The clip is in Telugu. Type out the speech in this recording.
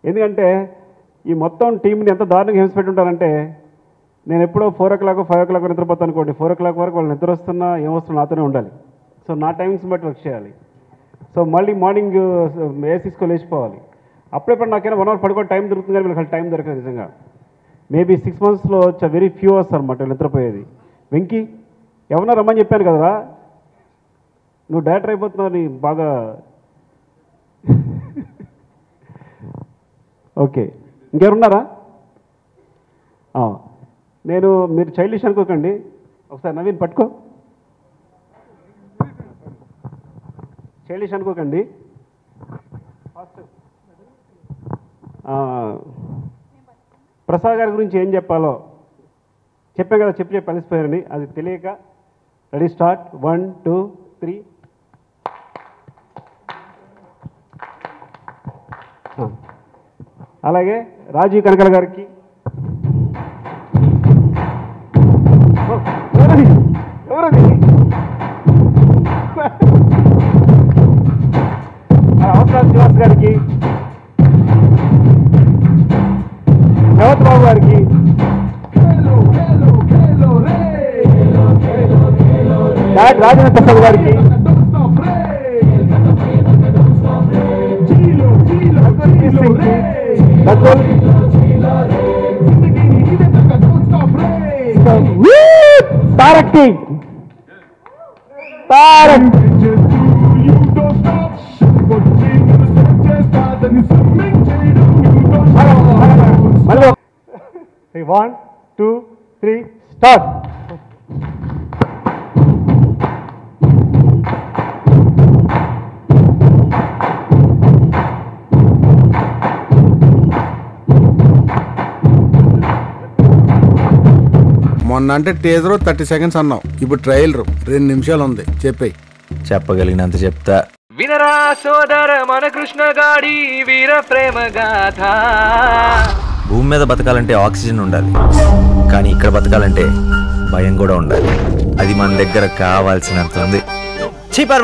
ఎందుకంటే ఈ మొత్తం టీంని ఎంత దారుణంగా హింస పెట్టుంటారంటే నేను ఎప్పుడో 4 o'clock 5 o'clock నిద్రపోతాను అనుకోండి, 4 o'clock వరకు వాళ్ళు నిద్ర వస్తున్నా ఏమొస్తున్నా నాతోనే ఉండాలి. సో నా టైమింగ్స్ బట్టి వర్క్ చేయాలి. సో మళ్ళీ మార్నింగ్ ఏసీస్కో లేచిపోవాలి. అప్పుడెప్పుడు నాకైనా 1 hour పడుకోవడం టైం దొరుకుతుంది, కానీ వీళ్ళకి టైం దొరకదు నిజంగా. మేబీ 6 monthsలో వెరీ ఫ్యూ అవర్స్ అనమాట నిద్రపోయేది. వెంకీ ఎవరన్నా రమ్మని చెప్పాను కదరా, నువ్వు డైరెక్టర్ అయిపోతున్నావు నీ బాగా. ఓకే, ఇంకెవరున్నారా? మీరు చైల్డిష్ అనుకోకండి, ఒకసారి నవీన్ పట్టుకో. చైల్డిష్ అనుకోకండి. ప్రసాద్ గారి గురించి ఏం చెప్పాలో చెప్పాం కదా, చెప్పి కలిసిపోయారని, అది తెలియక రెడీ స్టార్ట్ 1 2 3. అలాగే రాజీవ్ కనకల గారికి, ఎవరది అవసరం శ్రీనివాస్ గారికి, జగత్ బాబు గారికి, రాజేంద్ర ప్రసాద్ గారికి, తారక్ తారక్ 1 2 3 స్టార్ట్. మొన్న అంటే టీజర్ 30 seconds అన్నావు, ఇప్పుడు ట్రయల్ 2 నిమిషాలు ఉంది, చెప్పేయి. చెప్పగలిగినంత చెప్తా. వినరా సోదర మన కృష్ణ గాడి వీర ప్రేమ గాథ. భూమి మీద బతకాలంటే ఆక్సిజన్ ఉండాలి, కానీ ఇక్కడ బతకాలంటే భయం కూడా ఉండాలి. అది మన దగ్గర కావాల్సినంత ఉంది.